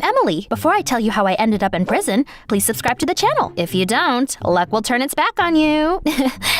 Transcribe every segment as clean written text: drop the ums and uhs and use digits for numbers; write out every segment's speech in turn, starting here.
Emily. Before I tell you how I ended up in prison, please subscribe to the channel. If you don't, luck will turn its back on you.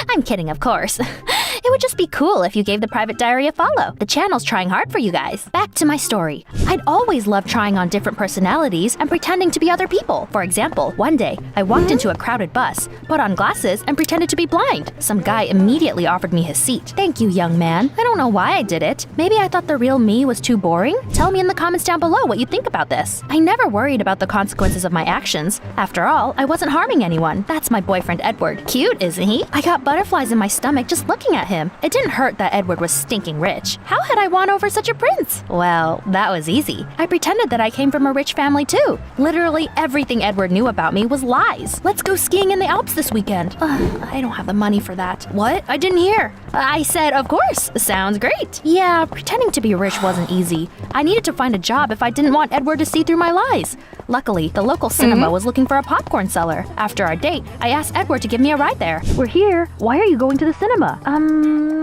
I'm kidding, of course. It would just be cool if you gave the private diary a follow. The channel's trying hard for you guys. Back to my story. I'd always loved trying on different personalities and pretending to be other people. For example, one day, I walked into a crowded bus, put on glasses, and pretended to be blind. Some guy immediately offered me his seat. Thank you, young man. I don't know why I did it. Maybe I thought the real me was too boring? Tell me in the comments down below what you think about this. I never worried about the consequences of my actions. After all, I wasn't harming anyone. That's my boyfriend Edward. Cute, isn't he? I got butterflies in my stomach just looking at him. It didn't hurt that Edward was stinking rich. How had I won over such a prince? Well, that was easy. I pretended that I came from a rich family too. Literally everything Edward knew about me was lies. Let's go skiing in the Alps this weekend. I don't have the money for that. What? I didn't hear. I said, of course. Sounds great. Yeah, pretending to be rich wasn't easy. I needed to find a job if I didn't want Edward to see through my lies. Luckily, the local cinema was looking for a popcorn seller. After our date, I asked Edward to give me a ride there. We're here. Why are you going to the cinema?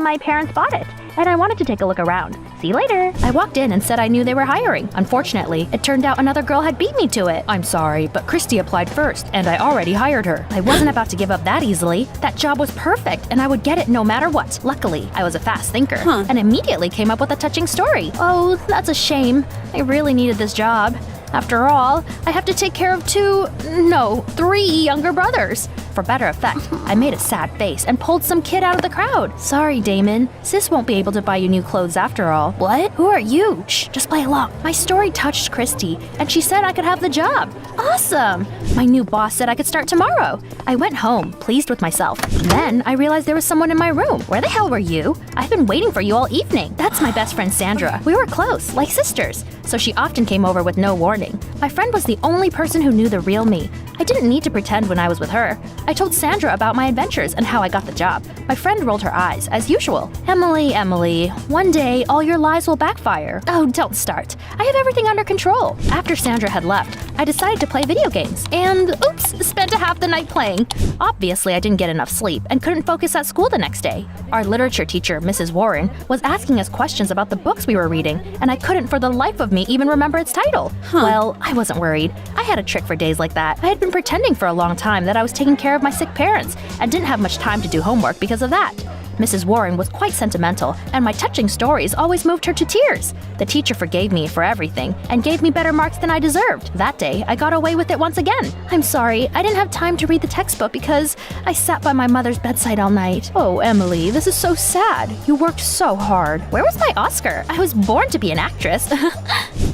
My parents bought it, and I wanted to take a look around. See you later. I walked in and said I knew they were hiring. Unfortunately, it turned out another girl had beat me to it. I'm sorry, but Christy applied first, and I already hired her. I wasn't about to give up that easily. That job was perfect, and I would get it no matter what. Luckily, I was a fast thinker, and immediately came up with a touching story. Oh, that's a shame. I really needed this job. After all, I have to take care of 3 younger brothers. For better effect, I made a sad face and pulled some kid out of the crowd. Sorry, Damon. Sis won't be able to buy you new clothes after all. What? Who are you? Shh, just play along. My story touched Christy, and she said I could have the job. Awesome! My new boss said I could start tomorrow. I went home, pleased with myself. Then I realized there was someone in my room. Where the hell were you? I've been waiting for you all evening. That's my best friend Sandra. We were close, like sisters, so she often came over with no warning. My friend was the only person who knew the real me. I didn't need to pretend when I was with her. I told Sandra about my adventures and how I got the job. My friend rolled her eyes, as usual. Emily, one day all your lies will backfire. Oh, don't start. I have everything under control. After Sandra had left, I decided to play video games. And oops, spent half the night playing. Obviously, I didn't get enough sleep and couldn't focus at school the next day. Our literature teacher, Mrs. Warren, was asking us questions about the books we were reading, and I couldn't for the life of me even remember its title. Well, I wasn't worried. I had a trick for days like that. I had been pretending for a long time that I was taking care of my sick parents and didn't have much time to do homework because of that. Mrs. Warren was quite sentimental, and my touching stories always moved her to tears. The teacher forgave me for everything and gave me better marks than I deserved. That day, I got away with it once again. I'm sorry, I didn't have time to read the textbook because I sat by my mother's bedside all night. Oh, Emily, this is so sad. You worked so hard. Where was my Oscar? I was born to be an actress.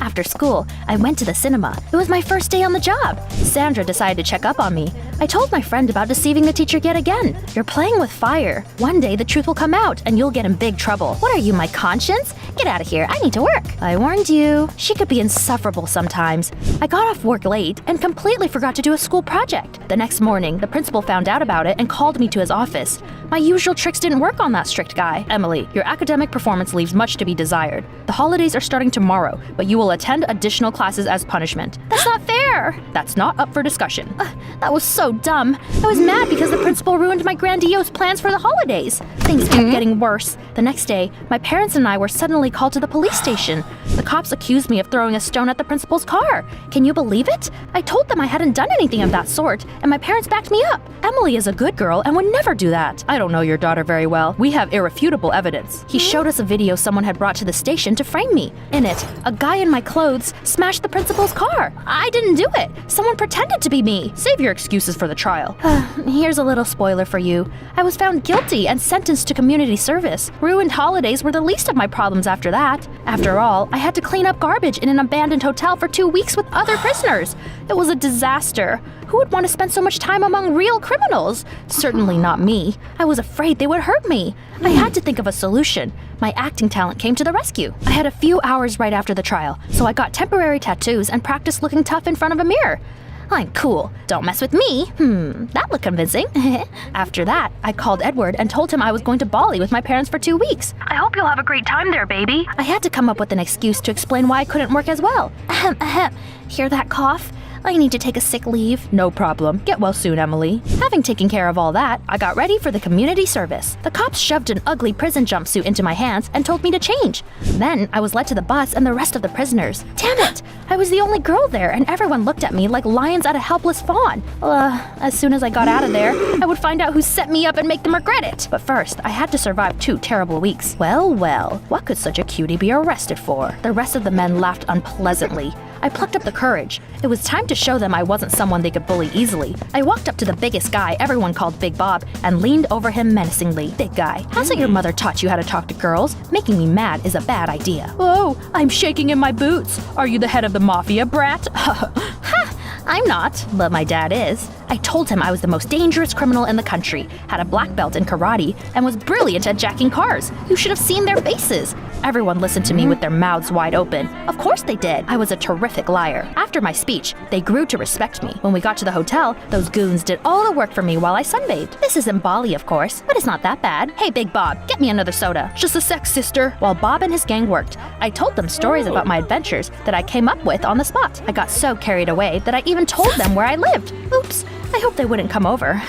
After school, I went to the cinema. It was my first day on the job. Sandra decided to check up on me. I told my friend about deceiving the teacher yet again. You're playing with fire. One day the truth will come out and you'll get in big trouble. What are you, my conscience? Get out of here, I need to work. I warned you. She could be insufferable sometimes. I got off work late and completely forgot to do a school project. The next morning, the principal found out about it and called me to his office. My usual tricks didn't work on that strict guy. Emily, your academic performance leaves much to be desired. The holidays are starting tomorrow, but you will attend additional classes as punishment. That's not fair! That's not up for discussion. That was so dumb. I was mad because the principal ruined my grandiose plans for the holidays. Things kept getting worse. The next day, my parents and I were suddenly called to the police station. The cops accused me of throwing a stone at the principal's car. Can you believe it? I told them I hadn't done anything of that sort, and my parents backed me up. Emily is a good girl and would never do that. I don't know your daughter very well. We have irrefutable evidence. He showed us a video someone had brought to the station to frame me. In it, a guy in my clothes smashed the principal's car. I didn't do it. Someone pretended to be me. Save your excuses for the trial. Here's a little spoiler for you. I was found guilty and sentenced to community service. Ruined holidays were the least of my problems after that. After all, I had to clean up garbage in an abandoned hotel for 2 weeks with other prisoners. It was a disaster. Who would want to spend so much time among real criminals? Certainly not me. I was afraid they would hurt me. I had to think of a solution. My acting talent came to the rescue. I had a few hours right after the trial, so I got temporary tattoos and practiced looking tough in front of a mirror. I'm cool. Don't mess with me. That looked convincing. After that, I called Edward and told him I was going to Bali with my parents for 2 weeks. I hope you'll have a great time there, baby. I had to come up with an excuse to explain why I couldn't work as well. Hear that cough? I need to take a sick leave. No problem. Get well soon, Emily. Having taken care of all that, I got ready for the community service. The cops shoved an ugly prison jumpsuit into my hands and told me to change. Then I was led to the bus and the rest of the prisoners. Damn it! I was the only girl there, and everyone looked at me like lions at a helpless fawn. As soon as I got out of there, I would find out who set me up and make them regret it. But first, I had to survive 2 terrible weeks. Well, what could such a cutie be arrested for? The rest of the men laughed unpleasantly. I plucked up the courage. It was time to show them I wasn't someone they could bully easily. I walked up to the biggest guy everyone called Big Bob and leaned over him menacingly. Big guy, hasn't your mother taught you how to talk to girls? Making me mad is a bad idea. Oh, I'm shaking in my boots. Are you the head of the mafia, brat? Ha! I'm not, but my dad is. I told him I was the most dangerous criminal in the country, had a black belt in karate, and was brilliant at jacking cars. You should have seen their faces. Everyone listened to me with their mouths wide open. Of course they did. I was a terrific liar. After my speech, they grew to respect me. When we got to the hotel, those goons did all the work for me while I sunbathed. This is in Bali, of course, but it's not that bad. Hey, Big Bob, get me another soda. Just a sec, sister. While Bob and his gang worked, I told them stories about my adventures that I came up with on the spot. I got so carried away that I even told them where I lived. Oops. I hoped they wouldn't come over.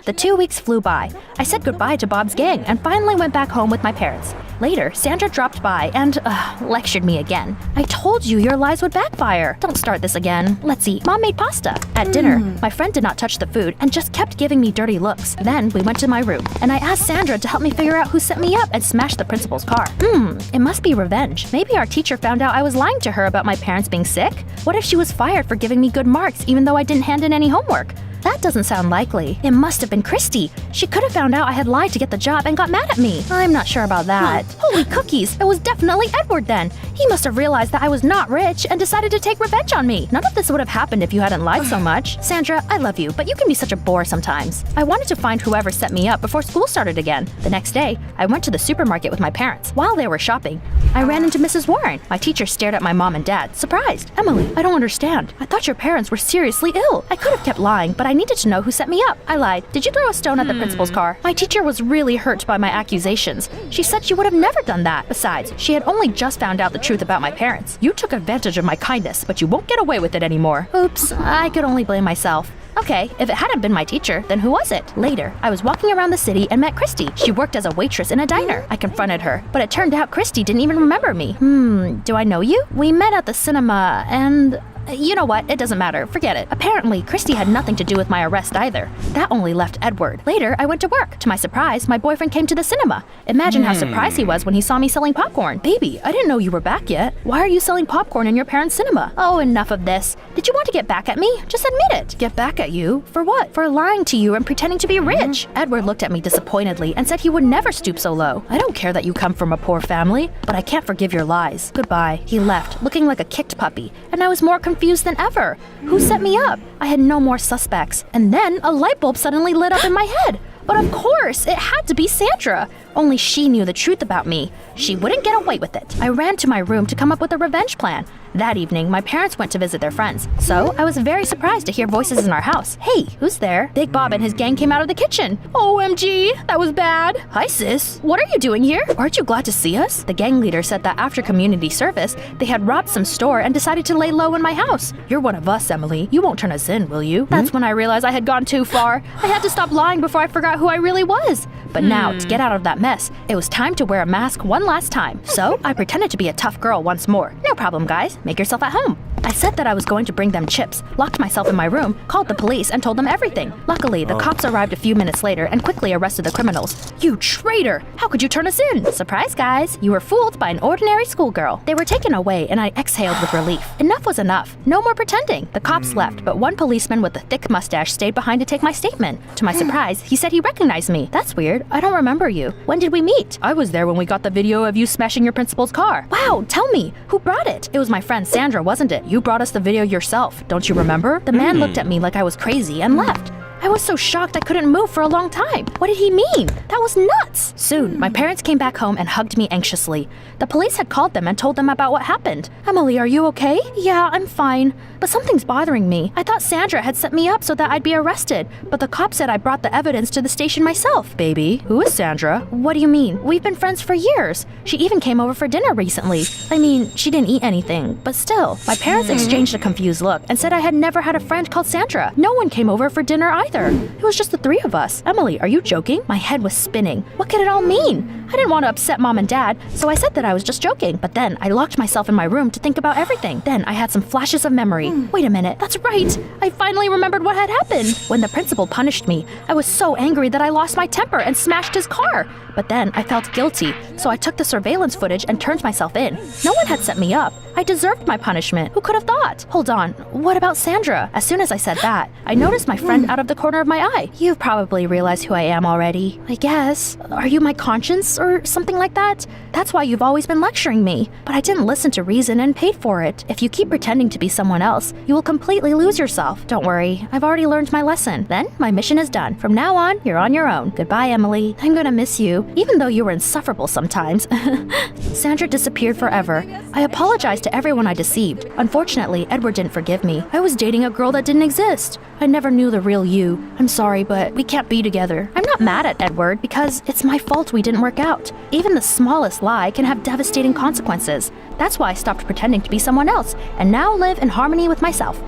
The 2 weeks flew by. I said goodbye to Bob's gang and finally went back home with my parents. Later, Sandra dropped by and lectured me again. I told you your lies would backfire. Don't start this again. Let's eat. Mom made pasta. At dinner, my friend did not touch the food and just kept giving me dirty looks. Then we went to my room and I asked Sandra to help me figure out who set me up and smashed the principal's car. It must be revenge. Maybe our teacher found out I was lying to her about my parents being sick. What if she was fired for giving me good marks even though I didn't hand in any homework? That doesn't sound likely. It must have been Christy. She could have found out I had lied to get the job and got mad at me. I'm not sure about that. Holy cookies, it was definitely Edward then. He must have realized that I was not rich and decided to take revenge on me. None of this would have happened if you hadn't lied so much. Sandra, I love you, but you can be such a bore sometimes. I wanted to find whoever set me up before school started again. The next day, I went to the supermarket with my parents. While they were shopping, I ran into Mrs. Warren. My teacher stared at my mom and dad, surprised. Emily, I don't understand. I thought your parents were seriously ill. I could have kept lying, but I needed to know who set me up. I lied. Did you throw a stone at the principal's car? My teacher was really hurt by my accusations. She said she would have never done that. Besides, she had only just found out the truth about my parents. You took advantage of my kindness, but you won't get away with it anymore. Oops, I could only blame myself. Okay, if it hadn't been my teacher, then who was it? Later, I was walking around the city and met Christy. She worked as a waitress in a diner. I confronted her, but it turned out Christy didn't even remember me. Do I know you? We met at the cinema and... You know what? It doesn't matter. Forget it. Apparently, Christy had nothing to do with my arrest either. That only left Edward. Later, I went to work. To my surprise, my boyfriend came to the cinema. Imagine how surprised he was when he saw me selling popcorn. Baby, I didn't know you were back yet. Why are you selling popcorn in your parents' cinema? Oh, enough of this. Did you want to get back at me? Just admit it. Get back at you? For what? For lying to you and pretending to be rich. Edward looked at me disappointedly and said he would never stoop so low. I don't care that you come from a poor family, but I can't forgive your lies. Goodbye. He left, looking like a kicked puppy, and I was more confused than ever. Who set me up? I had no more suspects. And then a light bulb suddenly lit up in my head. But of course, it had to be Sandra. Only she knew the truth about me. She wouldn't get away with it. I ran to my room to come up with a revenge plan. That evening, my parents went to visit their friends, so I was very surprised to hear voices in our house. Hey, who's there? Big Bob and his gang came out of the kitchen. OMG, that was bad. Hi, sis. What are you doing here? Aren't you glad to see us? The gang leader said that after community service, they had robbed some store and decided to lay low in my house. You're one of us, Emily. You won't turn us in, will you? That's when I realized I had gone too far. I had to stop lying before I forgot who I really was. But now, to get out of that mess, it was time to wear a mask one last time. So I pretended to be a tough girl once more. No problem, guys. Make yourself at home. I said that I was going to bring them chips, locked myself in my room, called the police, and told them everything. Luckily, the cops arrived a few minutes later and quickly arrested the criminals. You traitor! How could you turn us in? Surprise, guys. You were fooled by an ordinary schoolgirl. They were taken away, and I exhaled with relief. Enough was enough. No more pretending. The cops left, but one policeman with a thick mustache stayed behind to take my statement. To my surprise, he said he recognized me. That's weird. I don't remember you. When did we meet? I was there when we got the video of you smashing your principal's car. Wow, tell me, who brought it? It was my friend Sandra, wasn't it? You brought us the video yourself, don't you remember? The man looked at me like I was crazy and left. I was so shocked I couldn't move for a long time. What did he mean? That was nuts. Soon, my parents came back home and hugged me anxiously. The police had called them and told them about what happened. Emily, are you okay? Yeah, I'm fine. But something's bothering me. I thought Sandra had set me up so that I'd be arrested, but the cop said I brought the evidence to the station myself. Baby, who is Sandra? What do you mean? We've been friends for years. She even came over for dinner recently. I mean, she didn't eat anything, but still. My parents exchanged a confused look and said I had never had a friend called Sandra. No one came over for dinner either. It was just the three of us. Emily, are you joking? My head was spinning. What could it all mean? I didn't want to upset Mom and Dad, so I said that I was just joking. But then I locked myself in my room to think about everything. Then I had some flashes of memory. Wait a minute, that's right. I finally remembered what had happened. When the principal punished me, I was so angry that I lost my temper and smashed his car. But then I felt guilty, so I took the surveillance footage and turned myself in. No one had set me up. I deserved my punishment. Who could have thought? Hold on, what about Sandra? As soon as I said that, I noticed my friend out of the corner of my eye. You've probably realized who I am already. I guess. Are you my conscience or something like that? That's why you've always been lecturing me. But I didn't listen to reason and paid for it. If you keep pretending to be someone else, you will completely lose yourself. Don't worry, I've already learned my lesson. Then my mission is done. From now on, you're on your own. Goodbye, Emily. I'm gonna miss you, even though you were insufferable sometimes. Sandra disappeared forever. I apologized to everyone I deceived. Unfortunately, Edward didn't forgive me. I was dating a girl that didn't exist. I never knew the real you. I'm sorry, but we can't be together. I'm not mad at Edward because it's my fault we didn't work out. Even the smallest lie can have devastating consequences. That's why I stopped pretending to be someone else and now live in harmony with myself.